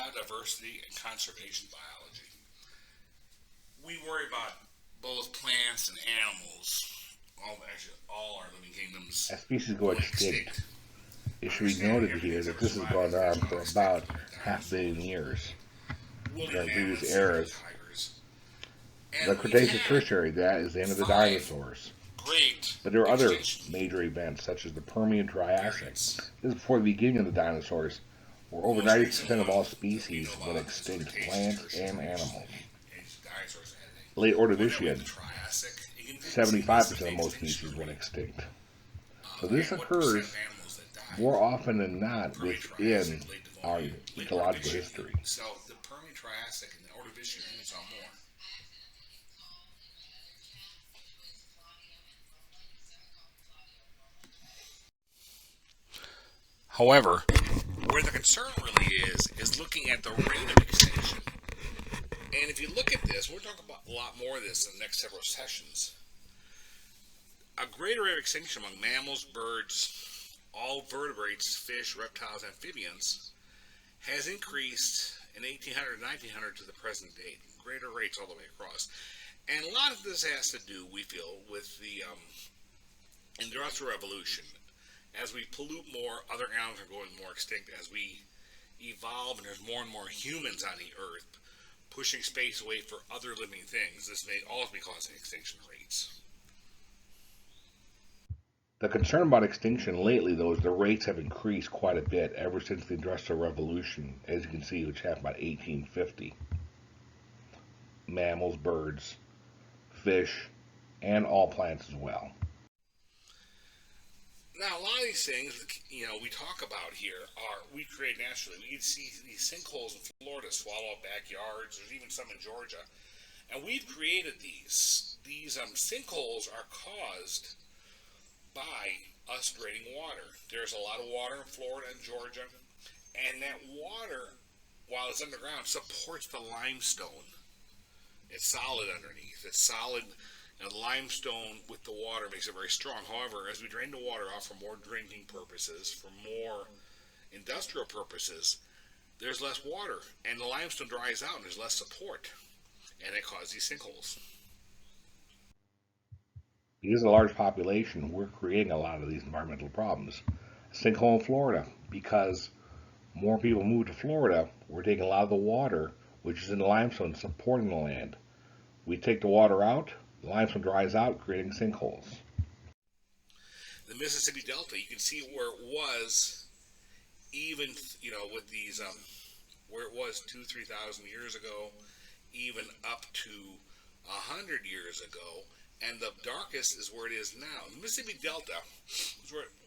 biodiversity and conservation biology. We worry about both plants and animals, all our living kingdoms. As species go extinct, it should be noted here that this has gone on for about 500 million years. During previous eras, the Cretaceous Tertiary, that is the end of the dinosaurs. But there are other major events, such as the Permian Triassic. This is before the beginning of the dinosaurs, where over 90% of all species went extinct, plants and animals. Late Ordovician, 75% of most species went extinct. So this occurs more often than not within our ecological history. So the Permian Triassic and the Ordovician and some more. However, where the concern really is looking at the rate of extinction. And if you look at this, we'll talk about a lot more of this in the next several sessions. A greater rate of extinction among mammals, birds, all vertebrates, fish, reptiles, amphibians, has increased in 1800 and 1900 to the present date. Greater rates all the way across. And a lot of this has to do, we feel, with the Industrial Revolution. As we pollute more, other animals are going more extinct. As we evolve and there's more and more humans on the earth, pushing space away for other living things, this may also be causing extinction rates. The concern about extinction lately, though, is the rates have increased quite a bit ever since the Industrial Revolution, as you can see, which happened about 1850. Mammals, birds, fish, and all plants as well. Now, a lot of these things, we talk about here we create naturally. We can see these sinkholes in Florida swallow up backyards. There's even some in Georgia. And we've created these. These sinkholes are caused by us draining water. There's a lot of water in Florida and Georgia. And that water, while it's underground, supports the limestone. It's solid underneath. It's solid. Now, the limestone with the water makes it very strong. However, as we drain the water off for more drinking purposes, for more industrial purposes, there's less water, and the limestone dries out, and there's less support, and it causes these sinkholes. Because of a large population, we're creating a lot of these environmental problems. Sinkhole in Florida, because more people move to Florida, we're taking a lot of the water, which is in the limestone, supporting the land. We take the water out, the limestone dries out, creating sinkholes. The Mississippi Delta, you can see where it was, even, with these, where it was 2,000-3,000 years ago, even up to 100 years ago, and the darkest is where it is now. The Mississippi Delta,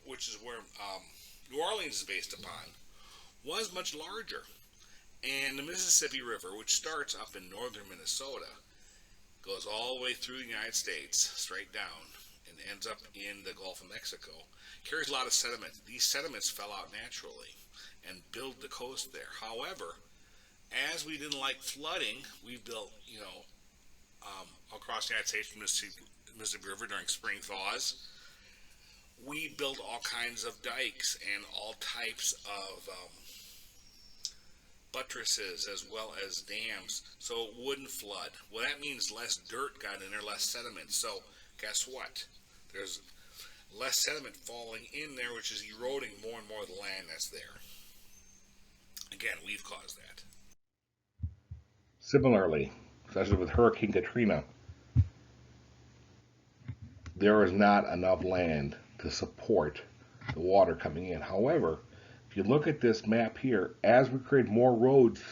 which is where New Orleans is based upon, was much larger. And the Mississippi River, which starts up in northern Minnesota, goes all the way through the United States, straight down, and ends up in the Gulf of Mexico. Carries a lot of sediment. These sediments fell out naturally and built the coast there. However, as we didn't like flooding, we built, across the United States from the Mississippi River during spring thaws. We built all kinds of dikes and all types of buttresses as well as dams, so it wouldn't flood. Well, that means less dirt got in there, less sediment. So guess what? There's less sediment falling in there, which is eroding more and more of the land that's there. Again, we've caused that. Similarly, such as with Hurricane Katrina, there is not enough land to support the water coming in. However, if you look at this map here, as we create more roads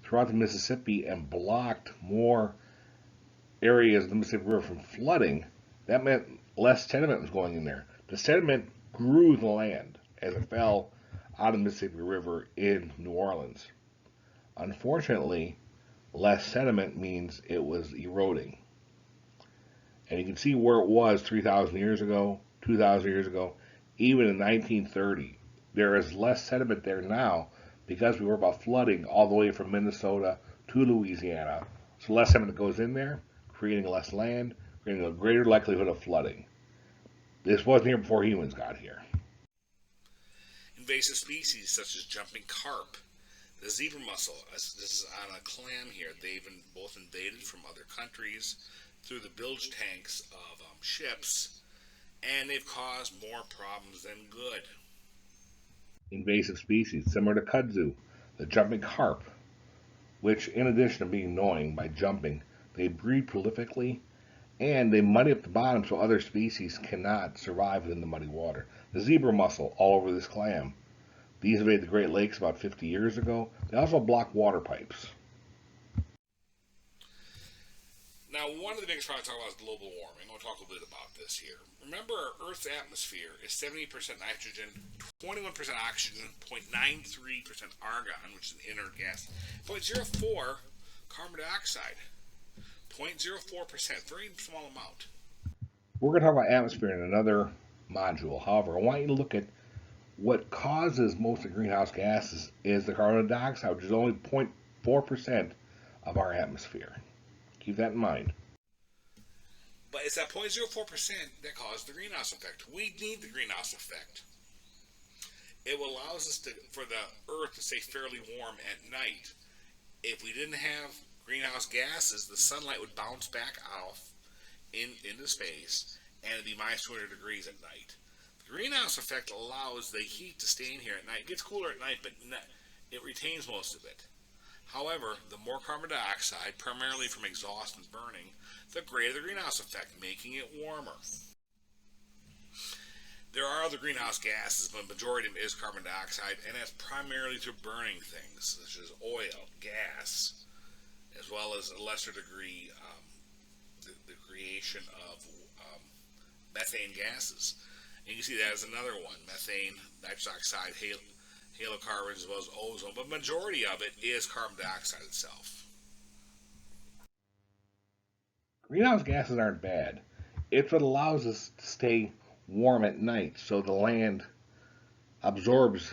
throughout the Mississippi and blocked more areas of the Mississippi River from flooding, that meant less sediment was going in there. The sediment grew the land as it fell out of the Mississippi River in New Orleans. Unfortunately, less sediment means it was eroding. And you can see where it was 3,000 years ago, 2,000 years ago, even in 1930. There is less sediment there now because we were about flooding all the way from Minnesota to Louisiana. So less sediment goes in there, creating less land, creating a greater likelihood of flooding. This wasn't here before humans got here. Invasive species such as jumping carp. The zebra mussel, this is on a clam here. They've been both invaded from other countries through the bilge tanks of ships, and they've caused more problems than good. Invasive species, similar to kudzu, the jumping carp, which, in addition to being annoying by jumping, they breed prolifically and they muddy up the bottom so other species cannot survive within the muddy water. The zebra mussel, all over this clam. These invaded the Great Lakes about 50 years ago. They also block water pipes. Now, one of the biggest problems I talk about is global warming. We'll talk a bit about this here. Remember, our Earth's atmosphere is 70% nitrogen, 21% oxygen, 0.93% argon, which is an inert gas, 0.04 carbon dioxide, 0.04%, very small amount. We're going to talk about atmosphere in another module. However, I want you to look at what causes most of the greenhouse gases is the carbon dioxide, which is only 0.4% of our atmosphere. Keep that in mind. But it's that 0.04% that causes the greenhouse effect. We need the greenhouse effect. It allows us for the Earth to stay fairly warm at night. If we didn't have greenhouse gases, the sunlight would bounce back off into space, and it'd be minus 200 degrees at night. The greenhouse effect allows the heat to stay in here at night. It gets cooler at night, but it retains most of it. However, the more carbon dioxide, primarily from exhaust and burning, the greater the greenhouse effect, making it warmer. There are other greenhouse gases, but the majority of them is carbon dioxide, and that's primarily through burning things, such as oil, gas, as well as a lesser degree the creation of methane gases. And you see that as another one, methane, nitrous oxide, halocarbons, as well as ozone, but majority of it is carbon dioxide itself. Greenhouse gases aren't bad. It's what allows us to stay warm at night, so the land absorbs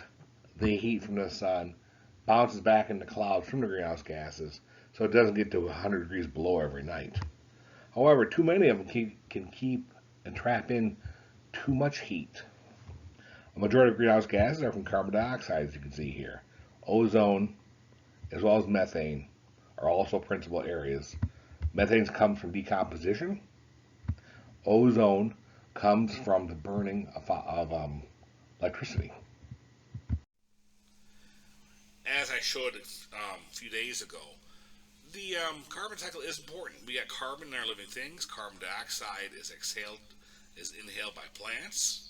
the heat from the sun, bounces back into clouds from the greenhouse gases, so it doesn't get to 100 degrees below every night. However, too many of them can keep and trap in too much heat. A majority of greenhouse gases are from carbon dioxide, as you can see here. Ozone, as well as methane, are also principal areas. Methane comes from decomposition. Ozone comes from the burning of electricity. As I showed a few days ago, the carbon cycle is important. We got carbon in our living things. Carbon dioxide is inhaled by plants.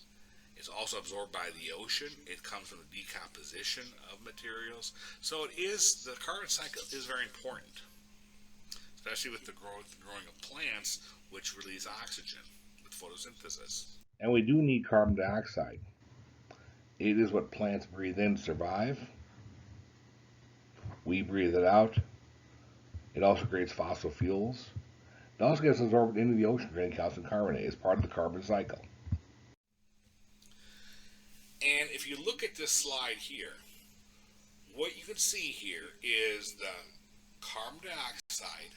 It's also absorbed by the ocean. It comes from the decomposition of materials. So the carbon cycle is very important, especially with the growing of plants, which release oxygen with photosynthesis. And we do need carbon dioxide. It is what plants breathe in to survive. We breathe it out. It also creates fossil fuels. It also gets absorbed into the ocean, creating calcium carbonate as part of the carbon cycle. And if you look at this slide here, what you can see here is the carbon dioxide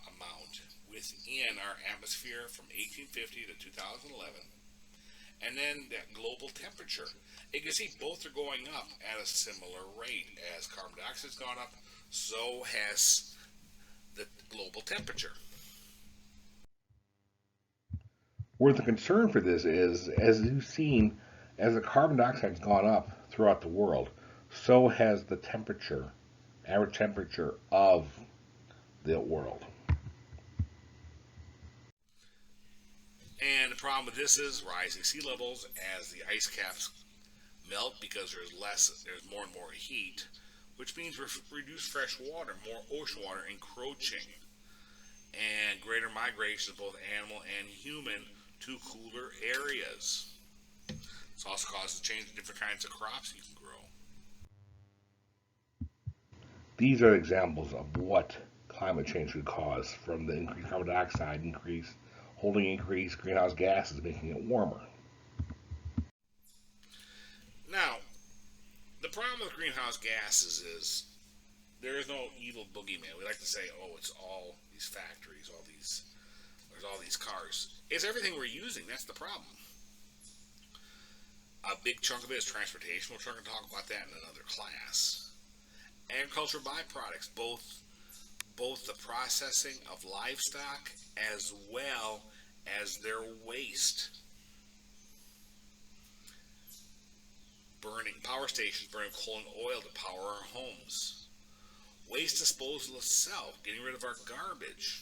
amount within our atmosphere from 1850 to 2011, and then that global temperature. You can see both are going up at a similar rate. As carbon dioxide's gone up, so has the global temperature. Where the concern for this is, as you've seen, as the carbon dioxide's gone up throughout the world, so has the temperature, average temperature of the world. And the problem with this is rising sea levels as the ice caps melt because there's more and more heat, which means reduced fresh water, more ocean water encroaching, and greater migration of both animal and human to cooler areas. This also causes change in different kinds of crops you can grow. These are examples of what climate change could cause, from the increased carbon dioxide holding increased greenhouse gases, making it warmer. Now, the problem with greenhouse gases is there is no evil boogeyman. We like to say, oh, it's all these factories, there's all these cars. It's everything we're using. That's the problem. A big chunk of it is transportation. We're going to talk about that in another class. Agricultural byproducts, both the processing of livestock as well as their waste. Burning power stations, burning coal and oil to power our homes. Waste disposal itself, getting rid of our garbage.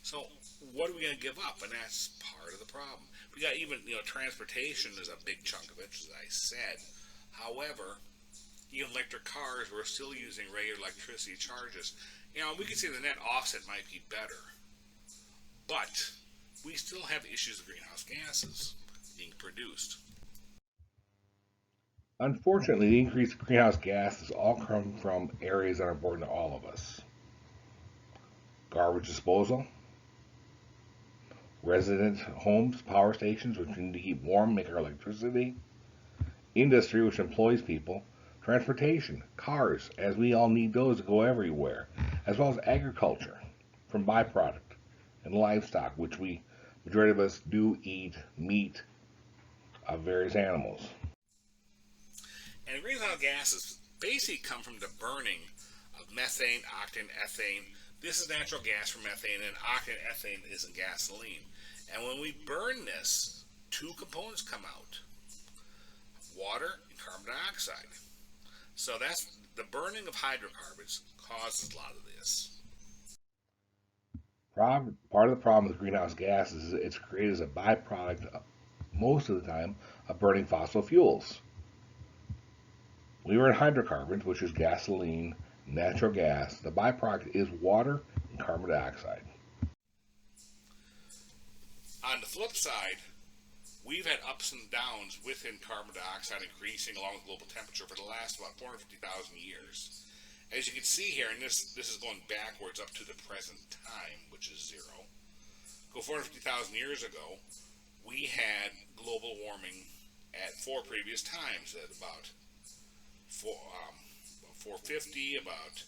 So what are we going to give up? And that's part of the problem. We got even, transportation is a big chunk of it, as I said. However, even electric cars, we're still using regular electricity charges. We can say the net offset might be better, but we still have issues of greenhouse gases being produced. Unfortunately, the increase in greenhouse gases all come from areas that are important to all of us. Garbage disposal, resident homes, power stations, which we need to keep warm, make our electricity, industry, which employs people, transportation, cars, as we all need those to go everywhere, as well as agriculture from byproduct, and livestock, which majority of us do eat meat of various animals. And greenhouse gases basically come from the burning of methane, octane, ethane. This is natural gas from methane, and octane, ethane is in gasoline. And when we burn this, two components come out: water and carbon dioxide. So that's the burning of hydrocarbons causes a lot of this. Part of the problem with greenhouse gases is it's created as a byproduct, most of the time, of burning fossil fuels. We burn hydrocarbons, which is gasoline, natural gas. The byproduct is water and carbon dioxide. On the flip side, we've had ups and downs within carbon dioxide increasing along with global temperature for the last about 450,000 years. As you can see here, and this is going backwards up to the present time, which is zero. Go 450,000 years ago, we had global warming at four previous times, at about 450, about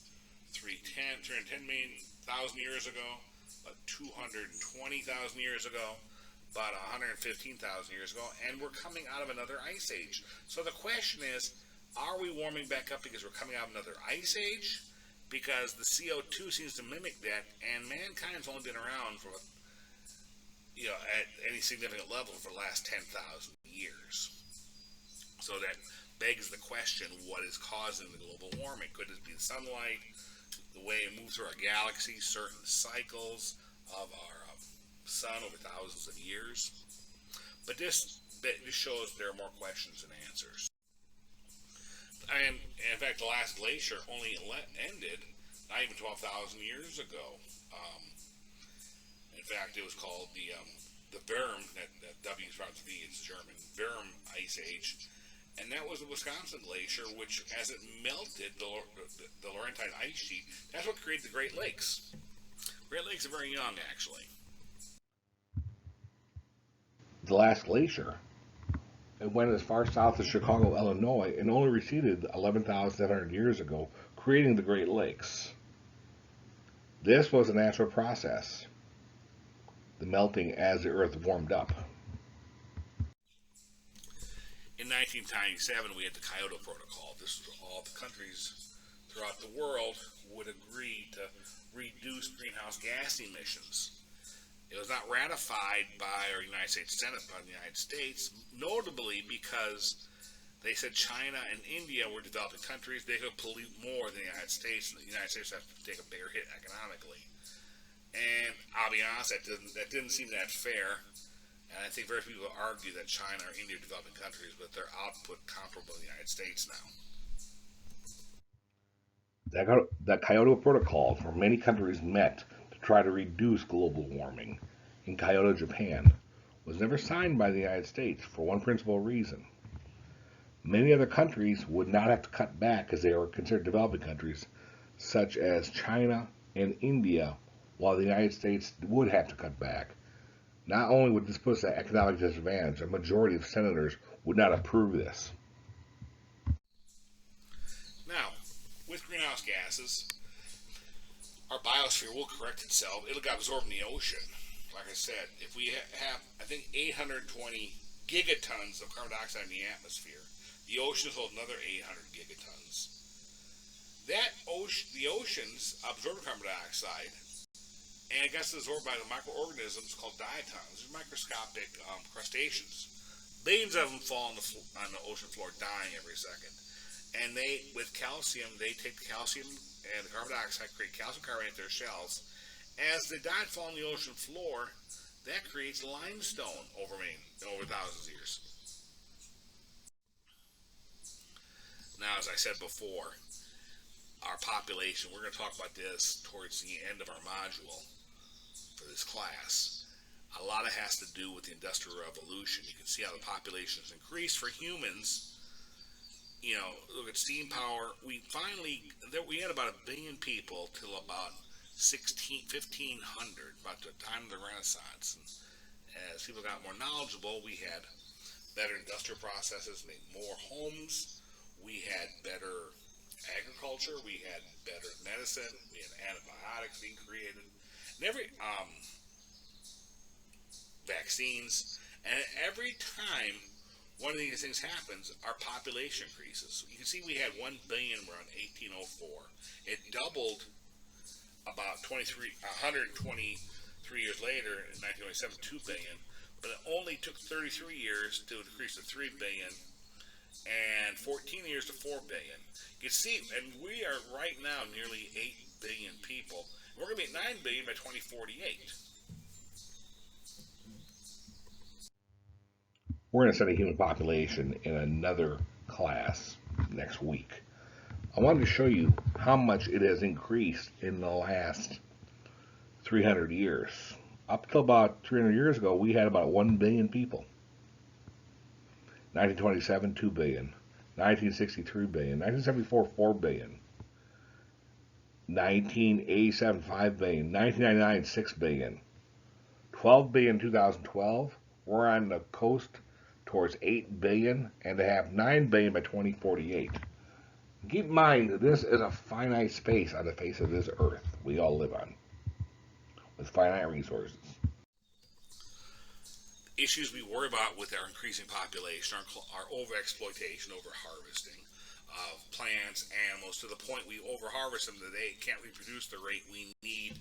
310 million thousand years ago, about 220,000 years ago, about 115,000 years ago, and we're coming out of another ice age. So the question is, are we warming back up because we're coming out of another ice age? Because the CO2 seems to mimic that, and mankind's only been around for, at any significant level for the last 10,000 years. So that begs the question, what is causing the global warming? Could it be the sunlight, the way it moves through our galaxy, certain cycles of our sun over thousands of years? But this shows there are more questions than answers. And in fact, the last glacier only ended not even 12,000 years ago. In fact, it was called the Würm, that W is about to be, it's German, Würm Ice Age. And that was the Wisconsin Glacier, which, as it melted the Laurentide ice sheet, that's what created the Great Lakes. Great Lakes are very young, actually. The last glacier, it went as far south as Chicago, Illinois, and only receded 11,700 years ago, creating the Great Lakes. This was a natural process, the melting as the Earth warmed up. In 1997, we had the Kyoto Protocol. This was all the countries throughout the world would agree to reduce greenhouse gas emissions. It was not ratified by our United States Senate, by the United States, notably because they said China and India were developing countries. They could pollute more than the United States, and the United States have to take a bigger hit economically. And I'll be honest, that didn't seem that fair. And I think very few people argue that China or India are developing countries, but their output comparable to the United States now. That Kyoto Protocol, where many countries met to try to reduce global warming in Kyoto, Japan, was never signed by the United States for one principal reason. Many other countries would not have to cut back as they were considered developing countries, such as China and India, while the United States would have to cut back. Not only would this put us at economic disadvantage, a majority of senators would not approve this. Now, with greenhouse gases, our biosphere will correct itself. It'll get absorbed in the ocean. Like I said, if we have, I think, 820 gigatons of carbon dioxide in the atmosphere. The oceans hold another 800 gigatons. The oceans absorb carbon dioxide, and it gets absorbed by the microorganisms called diatoms. These are microscopic crustaceans. Billions of them fall on the ocean floor, dying every second. And with calcium, they take the calcium and the carbon dioxide, create calcium carbonate in their shells. As they die and fall on the ocean floor, that creates limestone over thousands of years. Now, as I said before, our population, we're going to talk about this towards the end of our module for this class. A lot of it has to do with the Industrial Revolution. You can see how the population has increased for humans. You know, look at steam power. We had about 1 billion people till about 1500, about the time of the Renaissance. And as people got more knowledgeable, we had better industrial processes, made more homes. We had better agriculture. We had better medicine. We had antibiotics being created. And vaccines. And every time one of these things happens, our population increases. You can see we had 1 billion around 1804. It doubled about 123 years later in 1927, 2 billion. But it only took 33 years to increase to 3 billion and 14 years to 4 billion. You can see, and we are right now nearly 8 billion people. We're going to be at 9 billion by 2048. We're going to study human population in another class next week. I wanted to show you how much it has increased in the last 300 years. Up till about 300 years ago, we had about 1 billion people. 1927, 2 billion. 1963 billion. 1974, 4 billion. 1987, 5 billion. 1999, 6 billion. 12 billion in 2012. We're on the coast towards 8 billion and to have 9 billion by 2048. Keep in mind that this is a finite space on the face of this earth we all live on, with finite resources. Issues we worry about with our increasing population are overexploitation, overharvesting of plants, animals, to the point we overharvest them that they can't reproduce the rate we need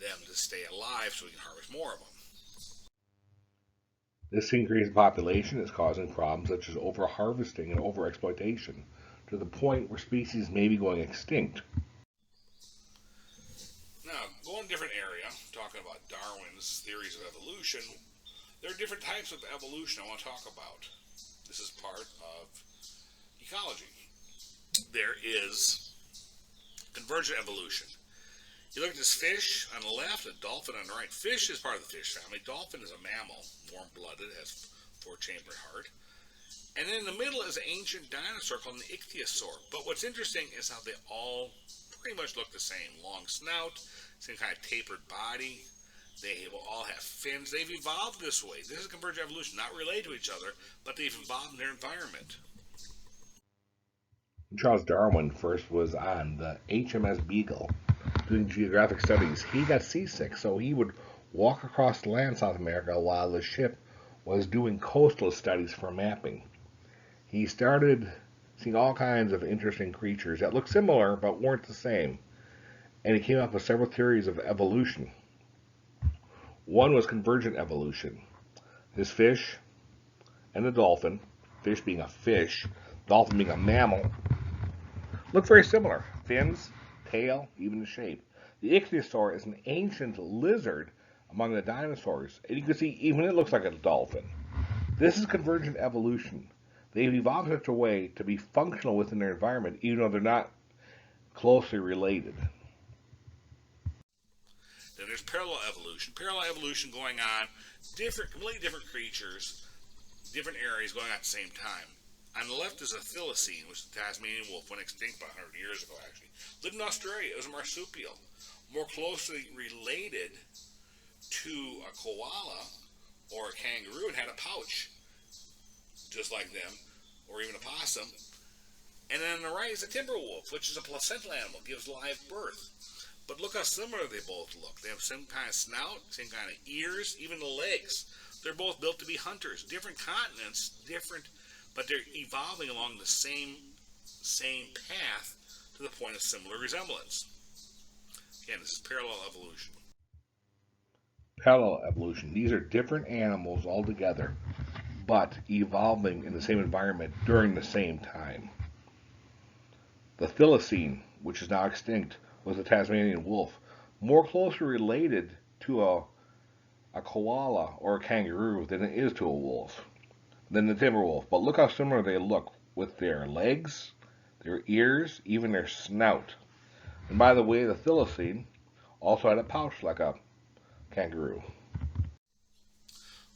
them to stay alive so we can harvest more of them. This increased population is causing problems such as overharvesting and overexploitation, to the point where species may be going extinct. Now, going a different area, talking about Darwin's theories of evolution, there are different types of evolution I want to talk about. This is part of ecology. There is convergent evolution. You look at this fish on the left, a dolphin on the right. Fish is part of the fish family. Dolphin is a mammal, warm-blooded, has 4-chambered heart. And then in the middle is an ancient dinosaur called an ichthyosaur. But what's interesting is how they all pretty much look the same. Long snout, same kind of tapered body. They will all have fins. They've evolved this way. This is convergent evolution, not related to each other, but they've evolved in their environment. Charles Darwin first was on the HMS Beagle doing geographic studies. He got seasick, so he would walk across the land in South America while the ship was doing coastal studies for mapping. He started seeing all kinds of interesting creatures that looked similar but weren't the same, and he came up with several theories of evolution. One was convergent evolution. This fish and the dolphin, fish being a fish, dolphin being a mammal, look very similar. Fins, tail, even the shape. The ichthyosaur is an ancient lizard among the dinosaurs, and you can see even it looks like a dolphin. This is convergent evolution. They've evolved in such a way to be functional within their environment, even though they're not closely related. Then there's parallel evolution. Parallel evolution going on, completely different creatures, different areas going on at the same time. On the left is a thylacine, which is the Tasmanian wolf, went extinct about 100 years ago, actually. Lived in Australia. It was a marsupial. More closely related to a koala or a kangaroo, and had a pouch, just like them, or even a possum. And then on the right is a timber wolf, which is a placental animal, gives live birth. But look how similar they both look. They have the same kind of snout, same kind of ears, even the legs. They're both built to be hunters. Different continents, different, but they're evolving along the same path to the point of similar resemblance. Again, this is parallel evolution. Parallel evolution. These are different animals altogether, but evolving in the same environment during the same time. The thylacine, which is now extinct, was the Tasmanian wolf, more closely related to a koala or a kangaroo than it is to a wolf, than the timber wolf. But look how similar they look with their legs, their ears, even their snout. And by the way, the thylacine also had a pouch like a kangaroo.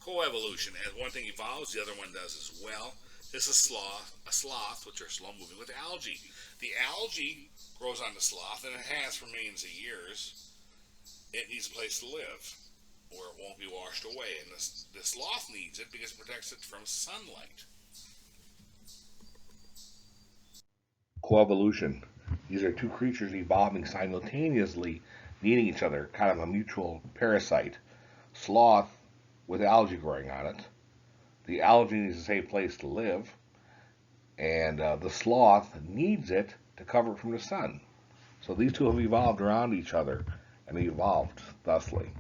Coevolution. As one thing evolves, the other one does as well. This is a sloth, which are slow moving, with algae. The algae grows on the sloth, and it has for millions of years. It needs a place to live, or it won't be washed away. And the sloth needs it because it protects it from sunlight. Coevolution. These are two creatures evolving simultaneously, needing each other, kind of a mutual parasite. Sloth with algae growing on it. The algae needs a safe place to live, and the sloth needs it to cover it from the sun. So these two have evolved around each other and evolved thusly.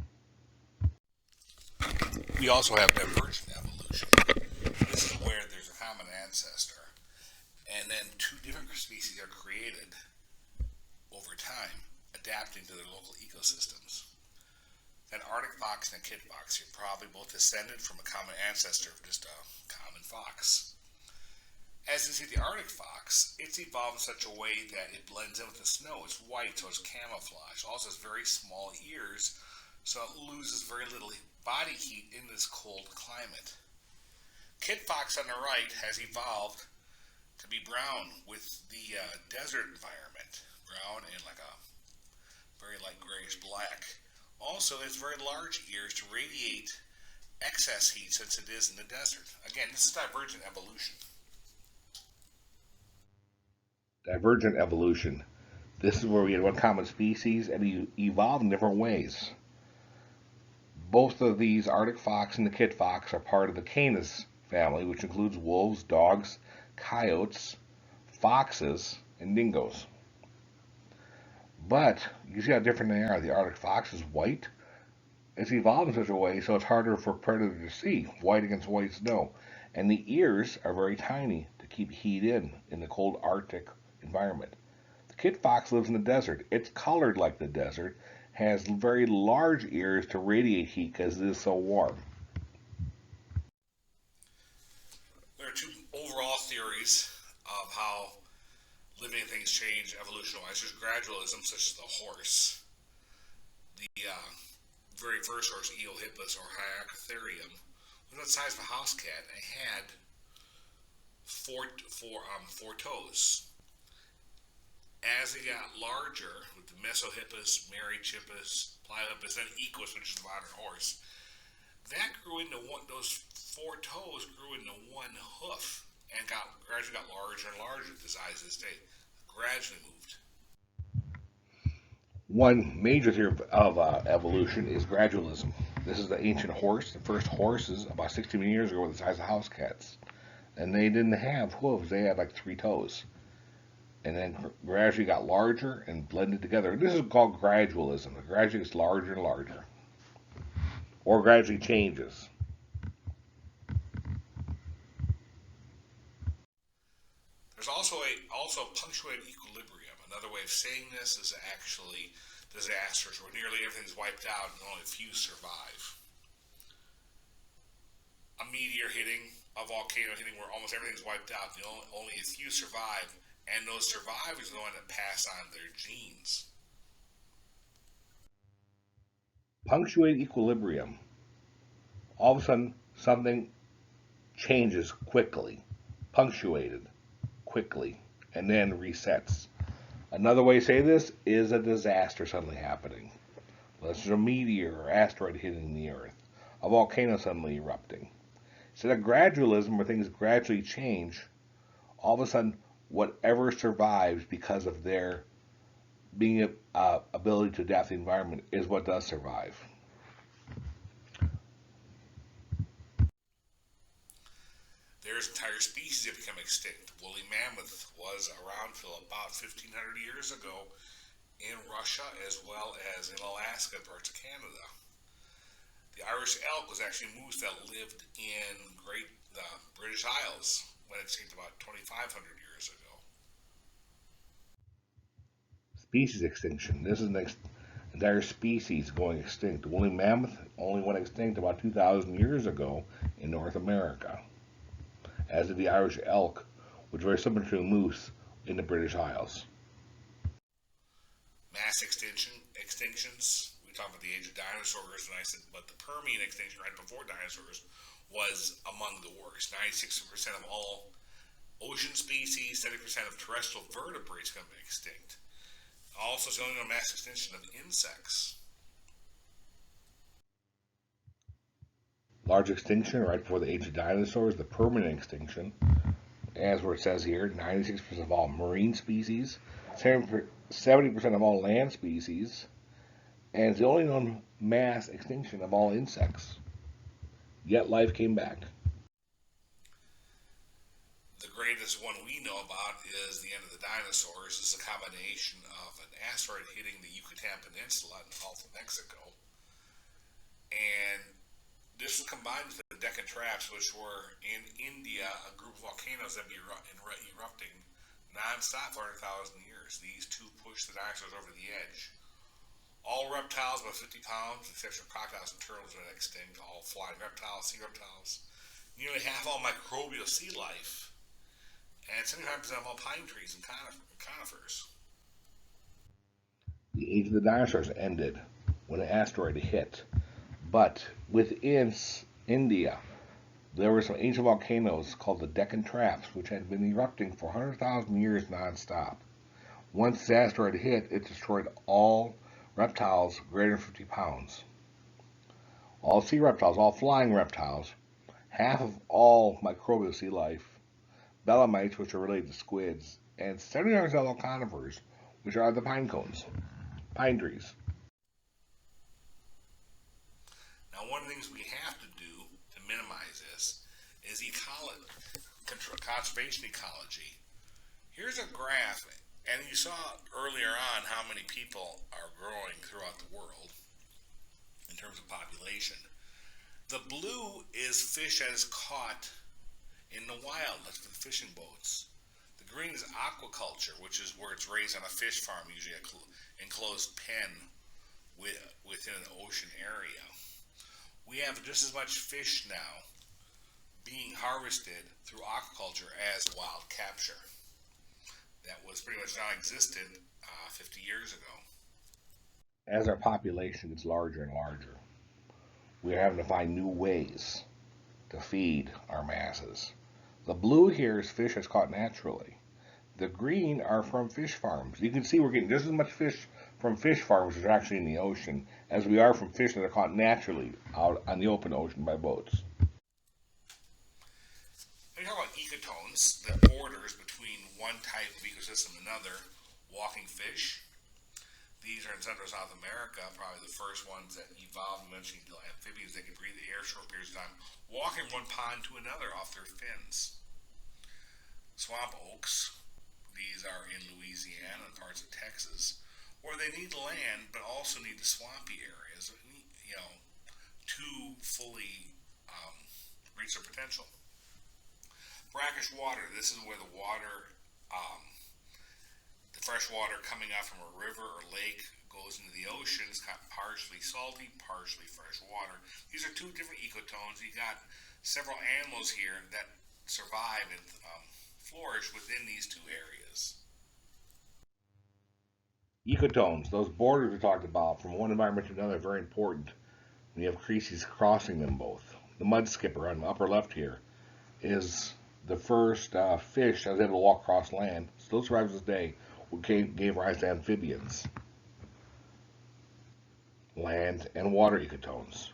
We also have diversion evolution. This is where there's a common ancestor, and then two different species are created over time, adapting to their local ecosystems. An Arctic fox and a kit fox are probably both descended from a common ancestor of just a common fox. As you see, the Arctic fox, it's evolved in such a way that it blends in with the snow. It's white, so it's camouflage. It also has very small ears, so it loses very little body heat in this cold climate. Kit fox on the right has evolved to be brown with the desert environment. Brown and like a very light grayish black. Also, it has very large ears to radiate excess heat since it is in the desert. Again, this is divergent evolution. Divergent evolution. This is where we had one common species and evolved in different ways. Both of these, Arctic fox and the kit fox, are part of the Canis family, which includes wolves, dogs, coyotes, foxes, and dingoes. But you see how different they are. The Arctic fox is white. It's evolved in such a way so it's harder for a predator to see, white against white snow. And the ears are very tiny to keep heat in the cold Arctic environment. The kit fox lives in the desert. It's colored like the desert, has very large ears to radiate heat because it is so warm. There are two overall theories of how living things change evolution-wise. There's gradualism, such as the horse. The very first horse, Eohippus or Hyacotherrium, was the size of a house cat and had four toes. As it got larger, with the Mesohippus, Merychippus, Pliohippus, and Equus, which is the modern horse, that grew into those four toes grew into one hoof and gradually got larger and larger to the size of this day. Gradually moved. One major theory of evolution is gradualism. This is the ancient horse. The first horses, about 60 million years ago, were the size of house cats. And they didn't have hooves. They had like 3 toes. And then gradually got larger and blended together. This is called gradualism. It gradually gets larger and larger. Or gradually changes. There's also punctuated equilibrium. Another way of saying this is actually disasters where nearly everything's wiped out and only a few survive. A meteor hitting, a volcano hitting where almost everything's wiped out, only a few survive, and those survivors are the ones that pass on their genes. Punctuated equilibrium. All of a sudden, something changes quickly. Punctuated quickly, and then resets. Another way to say this is a disaster suddenly happening. Let's say a meteor or asteroid hitting the Earth, a volcano suddenly erupting. Instead of gradualism, where things gradually change, all of a sudden, whatever survives because of their being ability to adapt to the environment is what does survive. There's entire species that become extinct. Woolly mammoth was around till about 1,500 years ago in Russia as well as in Alaska and parts of Canada. The Irish elk was actually a moose that lived in the British Isles when extinct about 2,500 years ago. Species extinction. This is an entire species going extinct. The woolly mammoth only went extinct about 2,000 years ago in North America, as did the Irish elk, which is very similar to a moose in the British Isles. Mass extinctions. We talked about the age of dinosaurs, and I said, but the Permian extinction right before dinosaurs was among the worst. 96% of all ocean species, 70% of terrestrial vertebrates come extinct. Also showing a mass extinction of insects. Large extinction right before the age of dinosaurs, the permanent extinction, as where it says here, 96% of all marine species, 70% of all land species, and it's the only known mass extinction of all insects. Yet life came back. The greatest one we know about is the end of the dinosaurs. It's a combination of an asteroid hitting the Yucatan Peninsula in the Gulf of Mexico, and this was combined with the Deccan Traps, which were in India, a group of volcanoes that be erupting non-stop for 100,000 years. These two pushed the dinosaurs over the edge. All reptiles about 50 pounds, except for crocodiles and turtles, went extinct. All flying reptiles, sea reptiles. Nearly half all microbial sea life. And 75% of all pine trees and conifers. The age of the dinosaurs ended when an asteroid hit. But within India, there were some ancient volcanoes called the Deccan Traps, which had been erupting for 100,000 years nonstop. Once the asteroid hit, it destroyed all reptiles greater than 50 pounds. All sea reptiles, all flying reptiles, half of all microbial sea life, belemnites, which are related to squids, and 79% of all conifers, which are the pine cones, pine trees. Now, one of the things we have to do to minimize this is conservation ecology. Here's a graph, and you saw earlier on how many people are growing throughout the world in terms of population. The blue is fish that is caught in the wild, that's for the fishing boats. The green is aquaculture, which is where it's raised on a fish farm, usually an enclosed pen within an ocean area. We have just as much fish now being harvested through aquaculture as wild capture. That was pretty much non-existent 50 years ago. As our population gets larger and larger, we're having to find new ways to feed our masses. The blue here is fish that's caught naturally. The green are from fish farms. You can see we're getting just as much fish from fish farms, which are actually in the ocean, as we are from fish that are caught naturally out on the open ocean by boats. When you talk about ecotones, the borders between one type of ecosystem and another, walking fish. These are in Central South America, probably the first ones that evolved eventually into amphibians that can breathe the air short periods of time, walking from one pond to another off their fins. Swamp oaks, these are in Louisiana and parts of Texas, where they need land but also need the swampy areas, to fully reach their potential. Brackish water, this is where the water, the fresh water coming out from a river or lake goes into the ocean. It's got partially salty, partially fresh water. These are two different ecotones. You got several animals here that survive and flourish within these two areas. Ecotones, those borders we talked about from one environment to another, are very important when you have species crossing them both. The mud skipper on the upper left here is the first fish that was able to walk across land, still survives this day, gave rise to amphibians. Land and water ecotones.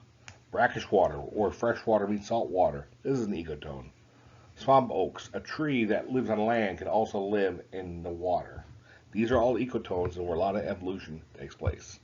Brackish water, or fresh water meets salt water, this is an ecotone. Swamp oaks, a tree that lives on land can also live in the water. These are all ecotones and where a lot of evolution takes place.